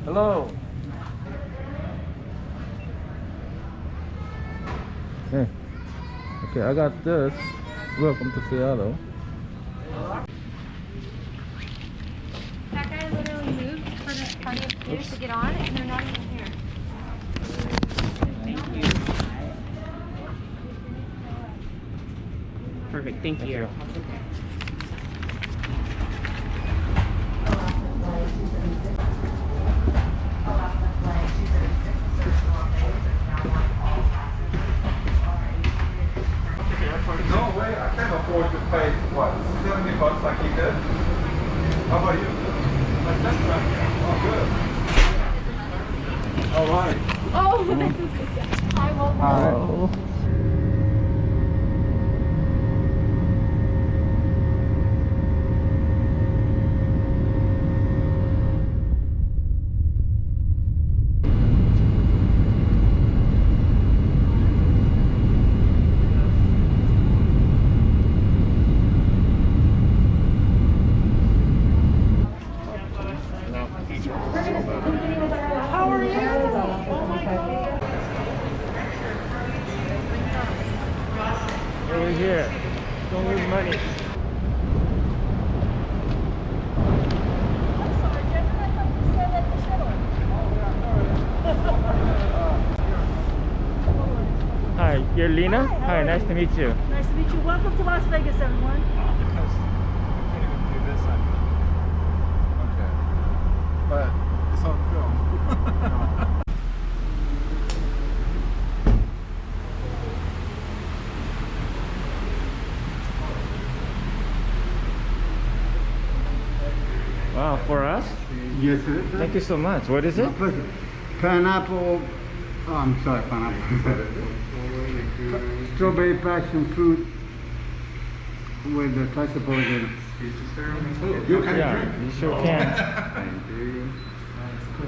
Hello. Hey. Okay, I got this. Welcome to Seattle. That guy literally moved for plenty of years to get on, and they're not even here. Thank you. Perfect. Thank you. No way, I can't afford to pay, what, $70 like he did? How about you? Like that's right. Oh, good. All right. Oh, I will. Oh. How are you? Oh my God. Over here. Don't lose money. Hi, you're Lena? Hi, nice to meet you. Nice to meet you. Welcome to Las Vegas, everyone. Because I can't even do this on. Okay. But it's on film. Wow, for us? Yes, sir. Thank you so much. What is it? My pleasure. Pineapple, oh, I'm sorry, pineapple. Strawberry passion fruit with the I suppose it. You can Yeah, drink. you sure can.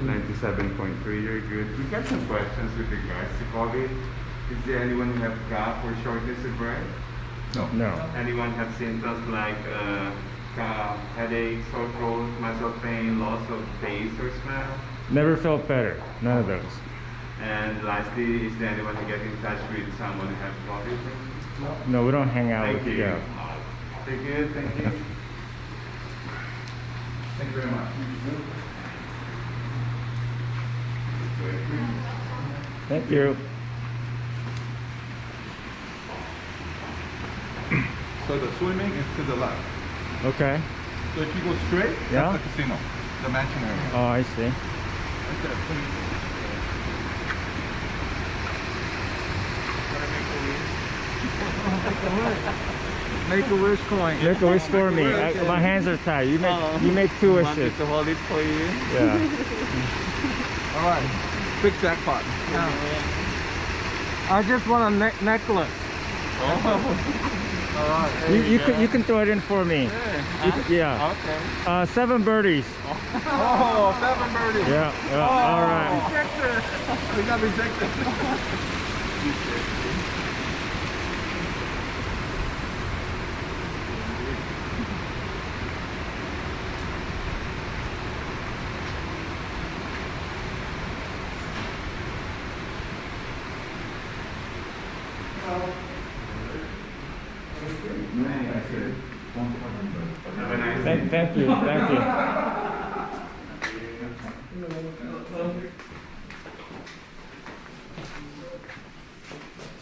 97.3, you're good. We got some questions with regards to COVID. Is there anyone who have cough or shortness of breath? No. Anyone have symptoms like cough, headache, sore throat, muscle pain, loss of taste or smell? Never felt better. None of those. And lastly, is there anyone who get in touch with someone who has COVID? No, we don't hang out Thank with you. yeah. Very good, thank you. Thank you very much. Thank you. So the swimming is to the left. Okay. So if you go straight, Yeah. that's the casino, the mansion area. Oh, I see. Right there, please. Make a wish coin. Make a wish for me. My hands are tied. You make two wishes. to hold it for you. Yeah. All right, big jackpot. I just want a necklace. All right. You can throw it in for me. Yeah. Okay. 7 birdies. Oh, 7 birdies. Yeah. All right. Rejected. We got rejected. Have a nice day. Thank you. Thank you.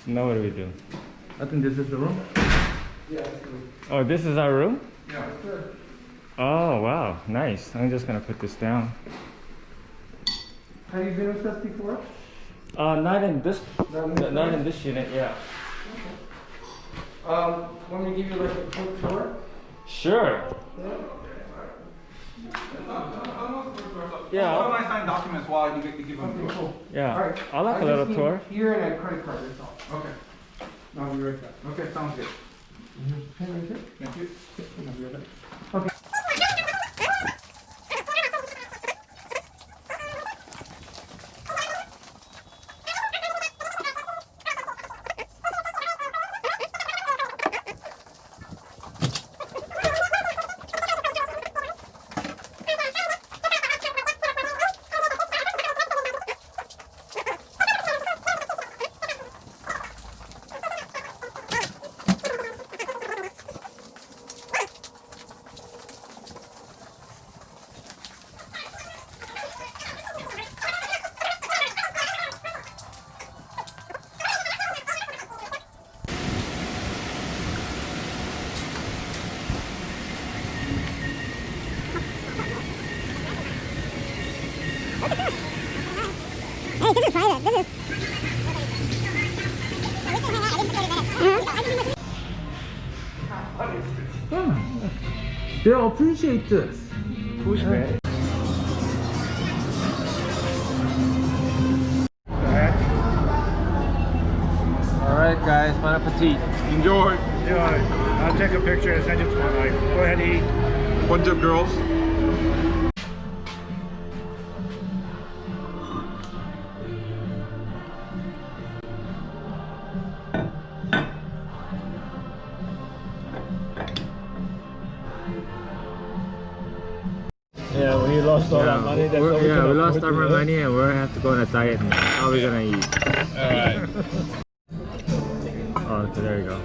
Now what do we do? I think this is the room. Oh, this is our room? Yeah. Oh, wow. Nice. I'm just going to put this down. Have you been with us before? Not in this unit, yeah. Want me to give you like a quick tour? Sure. Yeah. Why don't I sign documents while you get to give them Okay, to cool. Yeah. Alright. I like a little tour. Here and a credit card, that's all. Okay. I'll be right back. Okay, sounds good. Pen right here? Thank you. I'll be right back. Okay. They appreciate this. Push back. Alright guys, bon appetit. Enjoy. I'll take a picture and send it to my wife. Go ahead and eat. Bunch of girls. Yeah, we lost all our money. That's all we can we afford lost to our do. money and we're gonna have to go on a diet now. How are we gonna eat? Alright. Oh, okay, there you go.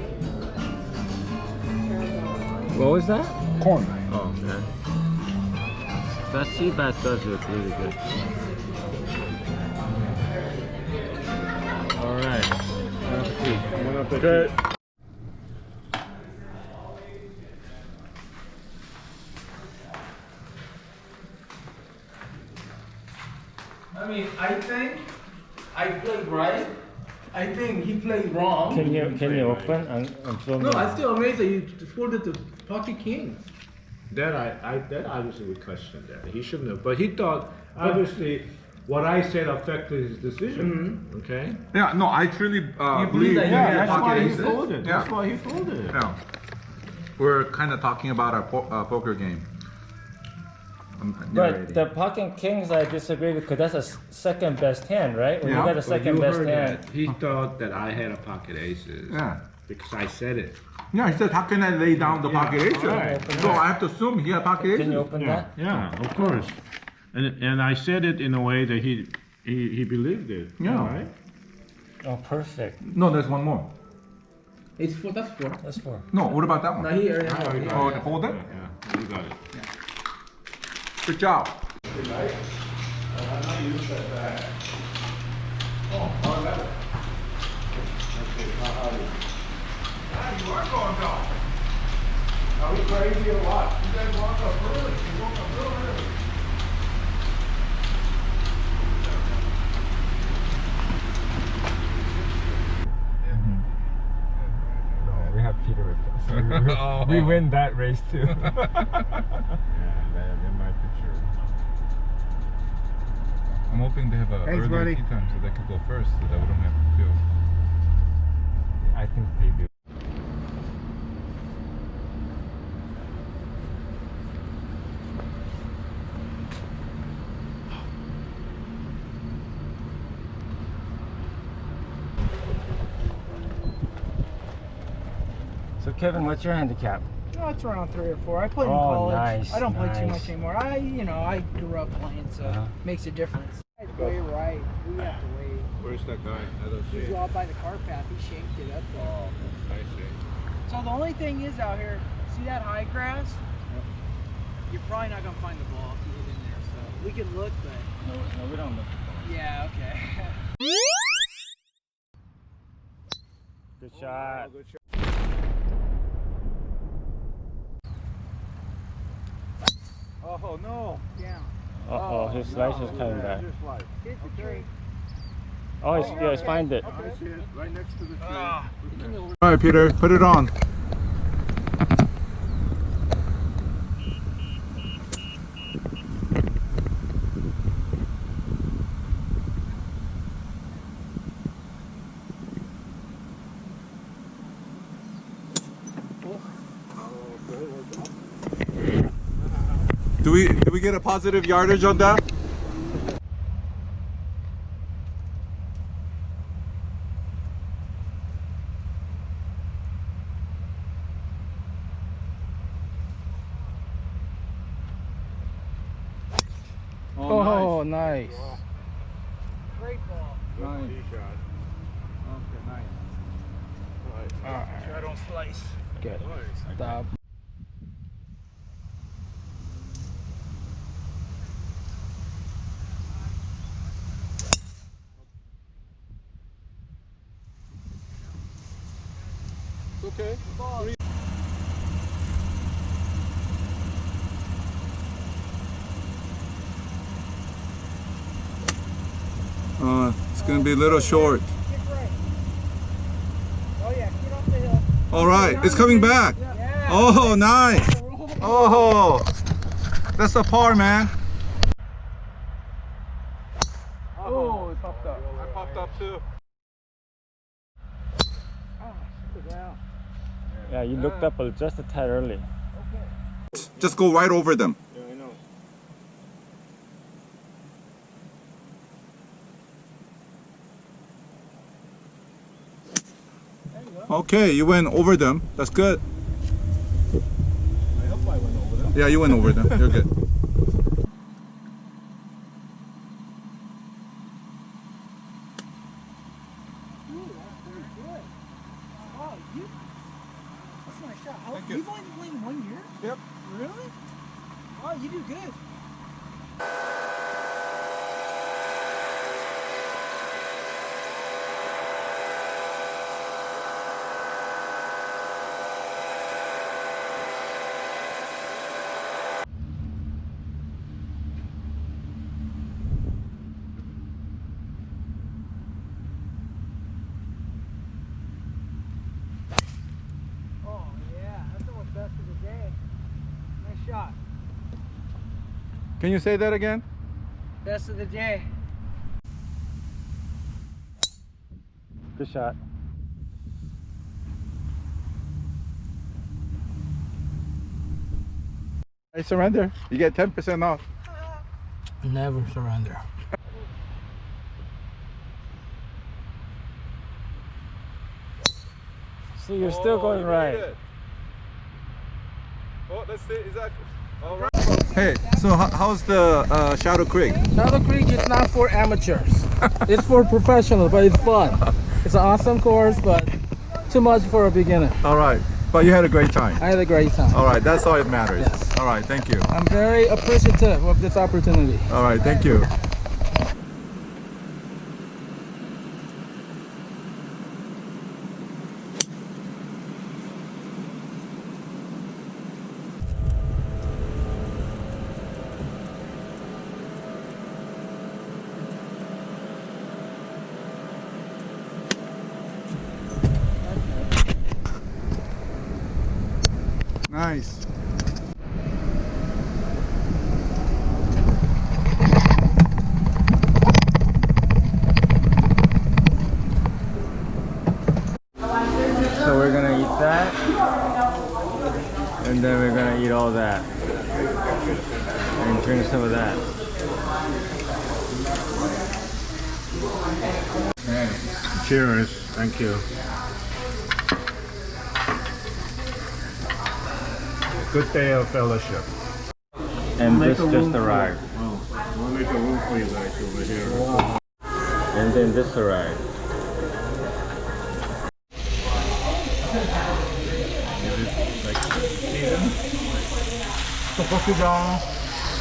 What was that? Corn. Oh, okay. That sea bass does look really good. Alright. Bon appetit. Good. I mean, I think I played right. I think he played wrong. Can you open and film No, me? I'm still amazed that you folded to pocket king. That that obviously would question that. He shouldn't have. But he thought obviously what I said affected his decision. Okay. Yeah, no, I truly believe that you had That's pocket why he aces? folded. Yeah. That's why he folded. Yeah. We're kind of talking about our poker game. But the pocket kings, I disagree because that's a second best hand, right? When Yeah. you got a But second you best heard hand. that. He thought that I had a pocket aces. Yeah. Because I said it. Yeah, he said, how can I lay down the pocket aces? Alright. So I have to assume he had pocket aces. Can you open that? Yeah, of course. And I said it in a way that he believed it. Yeah. Right? Oh, perfect. No, there's one more. It's four. That's four. That's four. No, what about that one? Now he already Oh, has you it. got Oh, it. hold it? Yeah, you got it. Good job. You are going down. Are we crazy or what? You guys woke up early. You woke up real early. We have Peter with us. We win that race too. Yeah, in my picture. I'm hoping they have a Thanks, early buddy. tea time so they could go first so that we don't have to feel. I think they do. So Kevin, what's your handicap? No, it's around 3 or 4. I played in Oh, college. nice, I don't play too nice. much anymore. I grew up playing, so Uh-huh. makes a difference. Way right. We have to wait. Where's that guy? I don't see He's it. out by the car path. He shanked it up there. Oh, I see. So the only thing is out here, see that high grass? You're probably not gonna find the ball if you hit in there. So we can look, but No, we don't look. yeah, okay. Good shot. Oh, no. Down. Uh-oh, his slice is coming back. Hit the tree. Oh, it's find it. I see it right next to the tree. All right, Peter, put it on. Do we get a positive yardage on that? Oh, nice. Great ball. Nice. Okay, nice. Sure I don't slice. Good. Stop. Okay. It's gonna be a little short. Oh yeah, get off the hill. All right, it's coming back. Yeah. Oh, nice. Oh, that's the par, man. Oh, it popped up. I popped up too. Yeah, you looked up just a tad early. Just go right over them. Yeah, I know. Okay, you went over them. That's good. I hope I went over them. Yeah, you went over them. You're good. Oh, that's a nice shot. Thank you. You've only been playing 1 year? Yep. Really? Oh, you do good. Oh, yeah. That's almost best of the day. Nice shot. Can you say that again? Best of the day. Good shot. I surrender. You get 10% off. Never surrender. See, you're still going right. Oh, let's see. Is that all right? Hey, so how's the Shadow Creek? Shadow Creek is not for amateurs. It's for professionals, but it's fun. It's an awesome course, but too much for a beginner. All right, but you had a great time. I had a great time. All right, that's all it matters. Yes. All right, thank you. I'm very appreciative of this opportunity. All right, thank you. Nice. So we're gonna eat that, and then we're gonna eat all that, and drink some of that. Cheers. Thank you. Good day of fellowship. And this just arrived. Oh, we'll make a room for you guys over here. And then this arrived. A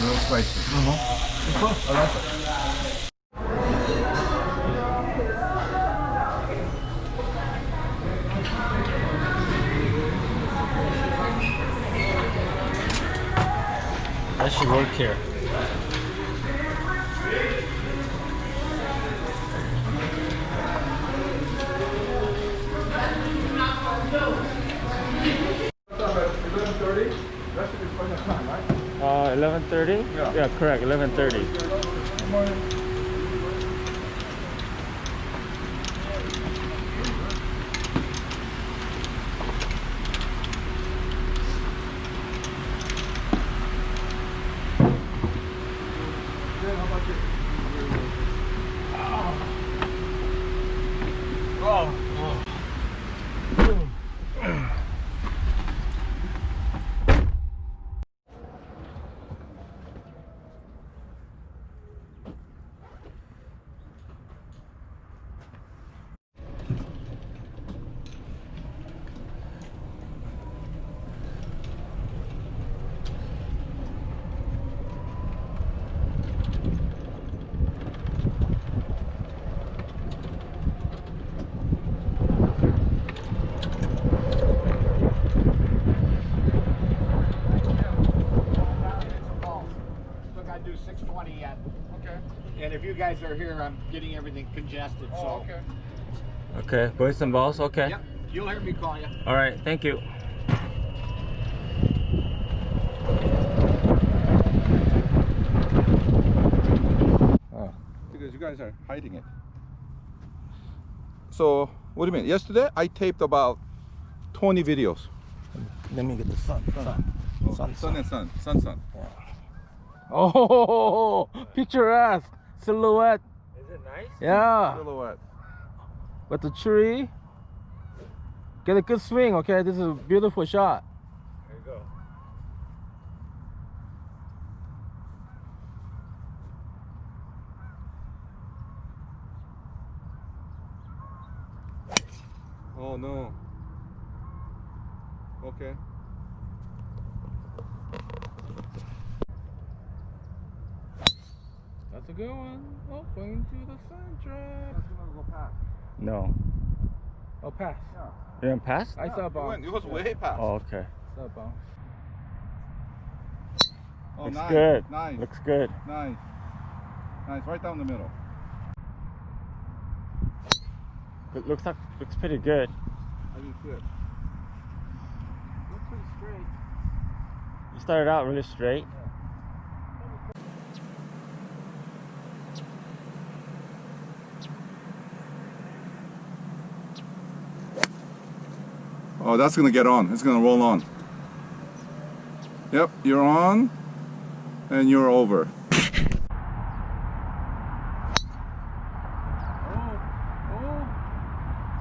little spicy. I like it. That should work here. That should be plenty of time, right? 11:30? Yeah, correct, 11:30. Good morning. 6:20 yet. Okay. And if you guys are here, I'm getting everything congested. Oh, so okay. Okay, boys and balls. Okay. Yep, you'll hear me call you. All right. Thank you. Because you guys are hiding it. So, what do you mean? Yesterday, I taped about 20 videos. Let me get the sun. Sun and sun. Oh, picturesque silhouette. Is it nice? Yeah, Silhouette. with the tree. Get a good swing. Okay, this is a beautiful shot. There you go. Oh no. Okay. That's a good one. Oh, going to the sun track. That's gonna go past. No. Oh, pass. You didn't pass? I saw a bounce. It was way past. Oh, okay. Saw a bounce. Oh, Looks nice. good. Nice. Looks good. Nice. Nice. Right down the middle. It looks pretty good. I didn't see it. Looks pretty straight. You started out really straight. Oh, that's gonna get on. It's gonna roll on. Yep, you're on, and you're over.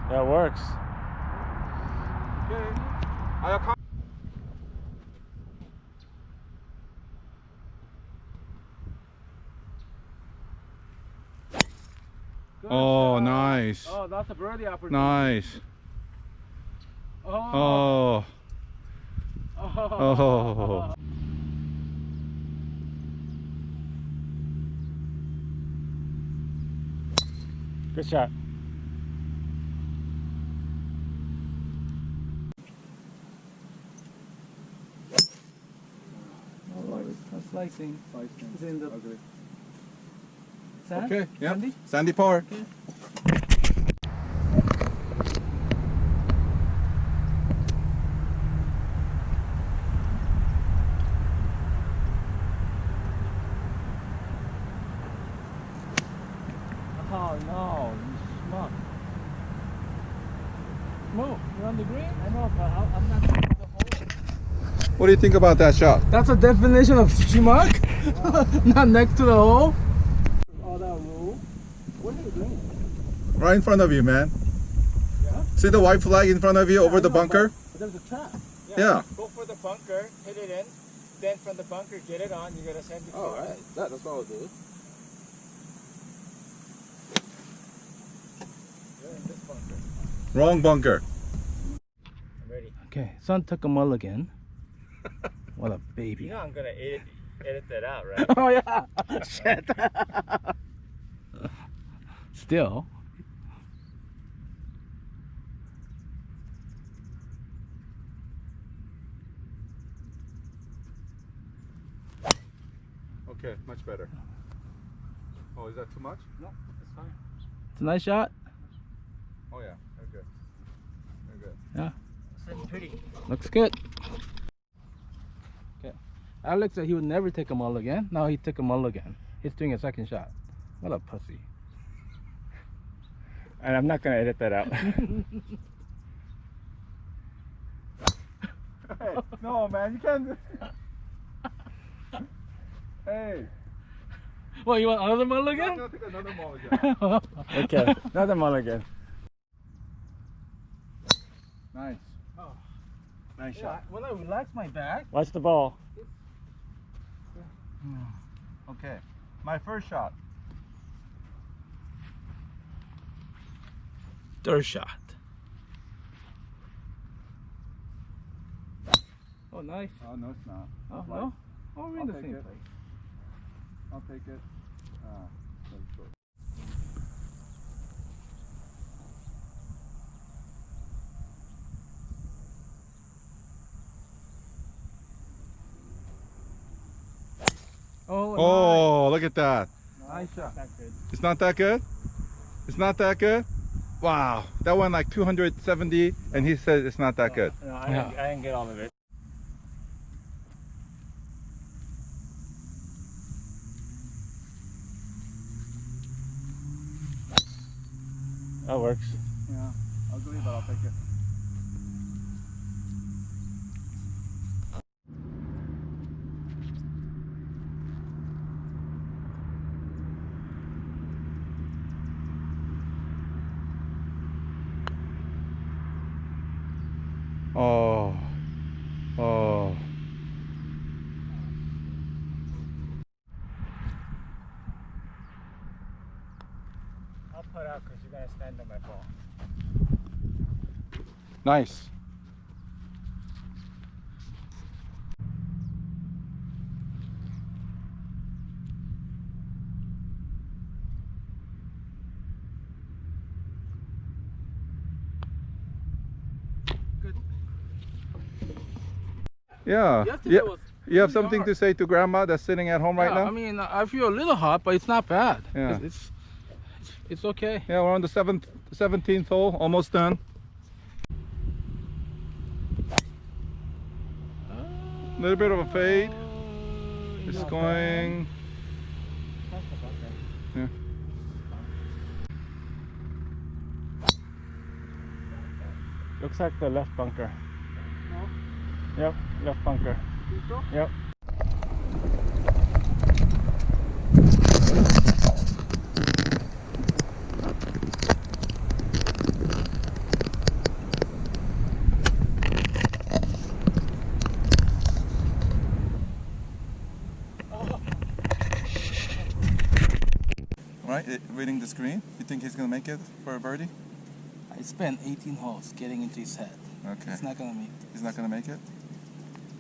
That works. Okay. Good Oh, shot. nice. Oh, that's a birdie opportunity. Nice. Oh. Oh. Good shot. Slicing. It's in the sand? Okay, yeah. Sandy? Sandy Par. Oh no, you schmuck. Move, you're on the green? I know, but I'm not taking the hole. What do you think about that shot? That's a definition of schmuck? Not next to the hole? Oh, that rule. What are you doing? Right in front of you, man. See the white flag in front of you over the bunker? There's a trap. Yeah. Go for the bunker, hit it in. Then from the bunker, get it on. You're gonna send it. All right, that's what I'll do. You're in this bunker. Wrong bunker. I'm ready. Okay, son took a mulligan. What a baby. You know I'm gonna edit that out, right? Oh yeah. Shit. Still. Okay, much better. Oh, is that too much? No, it's fine. It's a nice shot. Oh yeah, very good. Very good. Yeah. It's pretty. Looks good. Okay. Alex said he would never take a mulligan. Now he took a mulligan. He's doing a second shot. What a pussy. And I'm not gonna edit that out. Hey, no man, you can't. Hey. What, you want another I'm mulligan? gonna take another mulligan. Okay, another mulligan. Nice. Oh. Nice shot. When I relax my back. Watch the ball. Okay, my first shot. Third shot. Oh, nice. Oh no, it's not. Oh, It's no? light. Oh, we're in I'll the take same it. place. I'll take it. Very short. Oh, Oh, Oh, look at that. Nice shot. It's not that good? It's not that good? Wow. That went like 270 and he said it's not that good. No, Yeah. I didn't get all of it. That works. Yeah, ugly, but I'll take it. Oh. Oh. I'll put out because you're going to stand on my ball. Nice. Good. Yeah. Yesterday Yeah. was You have really something hard. to say to grandma that's sitting at home right Yeah, now? I mean, I feel a little hot, but it's not bad. Yeah. It's okay. Yeah, we're on the 17th hole, almost done. A little bit of a fade. It's going. Yeah. Looks like the left bunker. Yep, left bunker. Yep. Right, reading the screen. You think he's gonna make it for a birdie? I spent 18 holes getting into his head. Okay. It's not gonna make it. He's not gonna make it?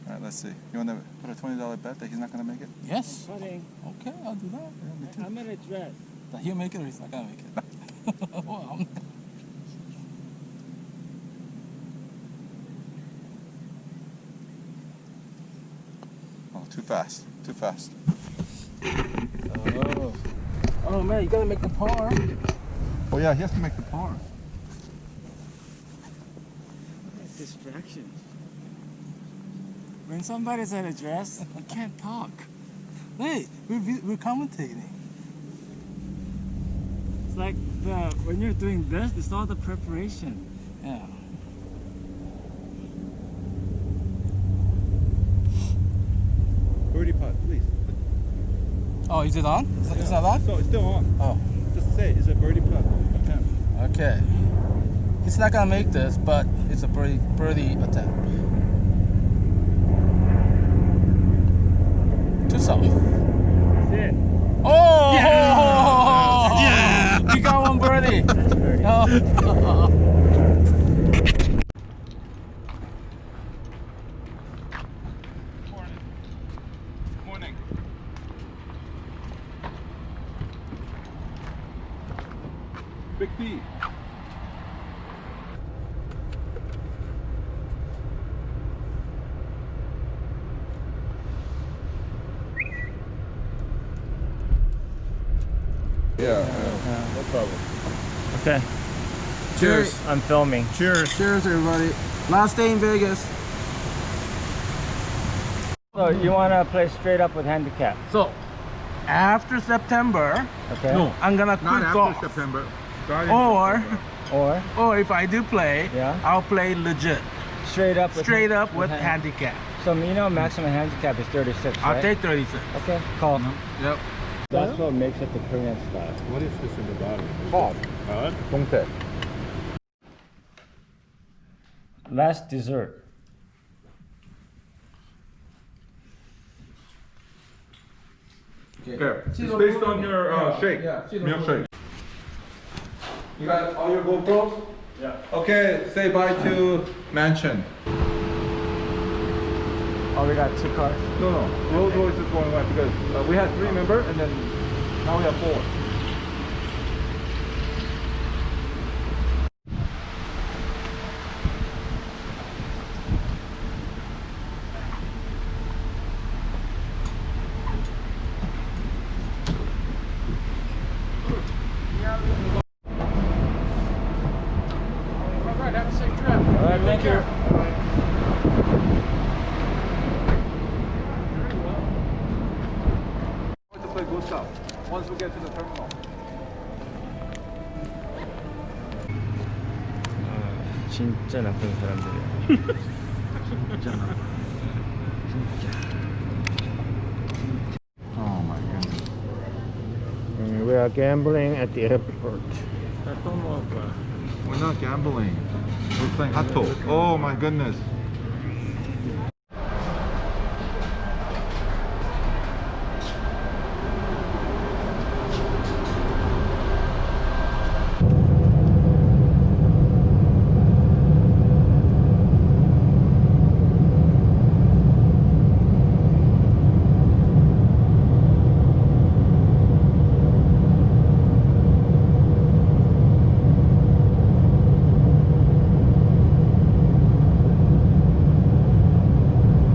Alright, let's see. You wanna put a $20 bet that he's not gonna make it? Yes. Putting. Okay, I'll do that. Yeah, me too. I'm gonna dress. That he'll make it or he's not gonna make it. Well, Oh, too fast. Too fast. oh. Oh man, you gotta make the par. Oh yeah, he has to make the par. Distraction. When somebody's at a dress, you can't talk. Hey, we're commentating. It's like when you're doing this, it's all the preparation. Yeah. Birdie putt, please. Oh, is it on? It's not on? So it's still on. Oh. Just say it's a birdie putt attempt. Okay. He's not gonna make this, but it's a birdie attempt. Too soft. That's it. Oh! Yeah! We got one birdie. Oh. Morning. Big D. Yeah, no problem. Okay. Cheers. I'm filming. Cheers. Cheers, everybody. Last day in Vegas. So you want to play straight up with handicap? So, after September, Okay. No, I'm gonna quit not after golf. September. Starting Or, Or if I do play, Yeah. I'll play legit. straight up with Straight up with hand- handicap. So maximum handicap is 36, I'll right? take 36. Okay, call. Yep. That's what makes it the Korean style. What is this in the bottom? Bob. Huh? 동태. Last dessert. Okay, it's based on your shake. Yeah, Milkshake. You got all your GoPros? Yeah. Okay, say bye to Mansion. Oh, we got 2 cars. No, Rolls Royce is going on because we had 3, remember? And then now we have 4. go south. Once we get to the terminal. 아, 진짜 나쁜 사람들이야. 진짜 나빠. 진짜. Oh my goodness. We are gambling at the airport. We're not gambling. We're playing Hatto. Oh my goodness.